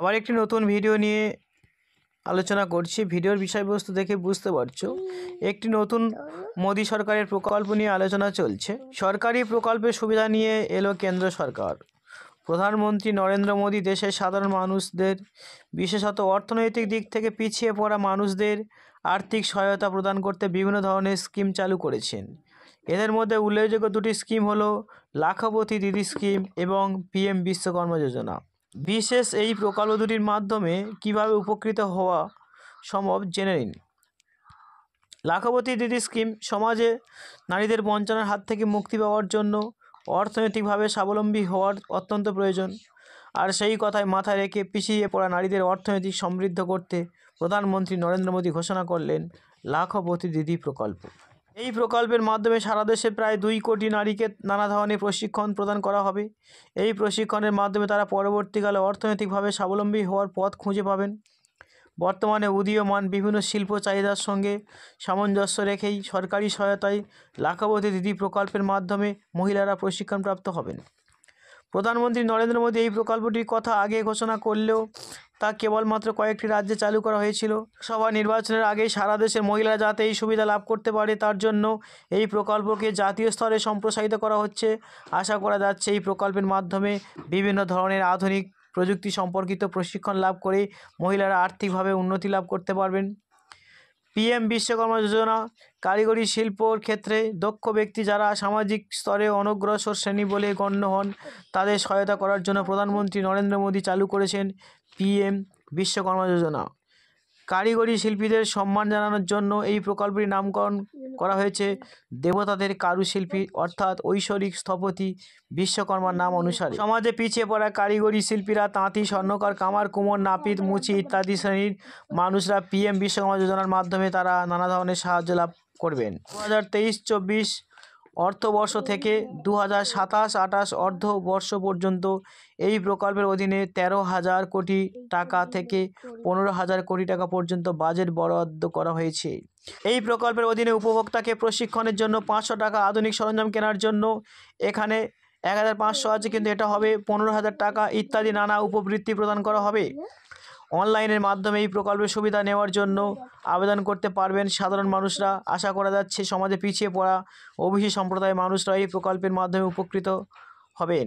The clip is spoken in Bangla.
আবার একটি নতুন ভিডিও নিয়ে আলোচনা করছি। ভিডিওর বিষয়বস্তু দেখে বুঝতে পারছো একটি নতুন মোদী সরকারের প্রকল্প নিয়ে আলোচনা চলছে। সরকারি প্রকল্পের সুবিধা নিয়ে এলো কেন্দ্র সরকার। প্রধানমন্ত্রী নরেন্দ্র মোদী দেশের সাধারণ মানুষদের, বিশেষত অর্থনৈতিক দিক থেকে পিছিয়ে পড়া মানুষদের আর্থিক সহায়তা প্রদান করতে বিভিন্ন ধরনের স্কিম চালু করেছেন। এদের মধ্যে উল্লেখযোগ্য দুটি স্কিম হলো লাখপতি দিদি স্কিম এবং পিএম বিশ্বকর্মা যোজনা। বিশেষ এই প্রকল্প দুটির মাধ্যমে কিভাবে উপকৃত হওয়া সম্ভব জেনে নিন। লাখপতি দিদি স্কিম সমাজে নারীদের বঞ্চনার হাত থেকে মুক্তি পাওয়ার জন্য অর্থনৈতিকভাবে স্বাবলম্বী হওয়ার অত্যন্ত প্রয়োজন। আর সেই কথায় মাথায় রেখে পিছিয়ে পড়া নারীদের অর্থনৈতিক সমৃদ্ধ করতে প্রধানমন্ত্রী নরেন্দ্র মোদী ঘোষণা করলেন লাখপতি দিদি প্রকল্প। এই প্রকল্পের মাধ্যমে সারা দেশে প্রায় 2 কোটি নারীকে নানা ধরনের প্রশিক্ষণ প্রদান করা হবে। এই প্রশিক্ষণের মাধ্যমে তারা পরবর্তীকালে অর্থনৈতিকভাবে স্বাবলম্বী হওয়ার পথ খুঁজে পাবেন। বর্তমানে উদীয়মান বিভিন্ন শিল্প চাহিদার সঙ্গে সামঞ্জস্য রেখেই সরকারি সহায়তায় লাখপতি দিদি প্রকল্পের মাধ্যমে মহিলারা প্রশিক্ষণপ্রাপ্ত হবেন। প্রধানমন্ত্রী নরেন্দ্র মোদী এই প্রকল্পটির কথা আগে ঘোষণা করলেও তা কেবলমাত্র কয়েকটি রাজ্যে চালু করা হয়েছিল। সভা নির্বাচনের আগেই সারা দেশের মহিলারা যাতে এই সুবিধা লাভ করতে পারে তার জন্য এই প্রকল্পকে জাতীয় স্তরে সম্প্রসারিত করা হচ্ছে। আশা করা যাচ্ছে এই প্রকল্পের মাধ্যমে বিভিন্ন ধরনের আধুনিক প্রযুক্তি সম্পর্কিত প্রশিক্ষণ লাভ করে মহিলারা আর্থিকভাবে উন্নতি লাভ করতে পারবেন। পিএম বিশ্বকর্মা যোজনা কারিগরি শিল্পর ক্ষেত্রে দক্ষ ব্যক্তি যারা সামাজিক স্তরে অনগ্রসর শ্রেণী বলে গণ্য হন তাদের সহায়তা করার জন্য প্রধানমন্ত্রী নরেন্দ্র মোদী চালু করেছেন পিএম বিশ্বকর্মা যোজনা। কারিগরি শিল্পীদের সম্মান জানানোর জন্য এই প্রকল্পটির নামকরণ করা হয়েছে দেবতাদের কারুশিল্পী অর্থাৎ ঐশ্বরিক স্থপতি বিশ্বকর্মার নাম অনুসারে। সমাজে পিছিয়ে পড়া কারিগরি শিল্পীরা তাঁতি, স্বর্ণকার, কামার, কুমোর, নাপিত, মুচি ইত্যাদি শ্রেণীর মানুষরা পিএম বিশ্বকর্মা যোজনার মাধ্যমে তারা নানা ধরনের সাহায্য লাভ করবেন। 2023-24 অর্থবর্ষ থেকে 2027-28 অর্থবর্ষ পর্যন্ত এই প্রকল্পের অধীনে 13,000 কোটি টাকা থেকে 15,000 কোটি টাকা পর্যন্ত বাজেট বরাদ্দ করা হয়েছে। এই প্রকল্পের অধীনে উপভোক্তাকে প্রশিক্ষণের জন্য 500 টাকা, আধুনিক সরঞ্জাম কেনার জন্য এখানে 1,500 আছে কিন্তু এটা হবে 15,000 টাকা ইত্যাদি নানা উপবৃত্তি প্রদান করা হবে। অনলাইনের মাধ্যমে এই প্রকল্পের সুবিধা নেওয়ার জন্য আবেদন করতে পারবেন সাধারণ মানুষরা। আশা করা যাচ্ছে সমাজে পিছিয়ে পড়া ওবিসি সম্প্রদায়ের মানুষরা এই প্রকল্পের মাধ্যমে উপকৃত হবেন।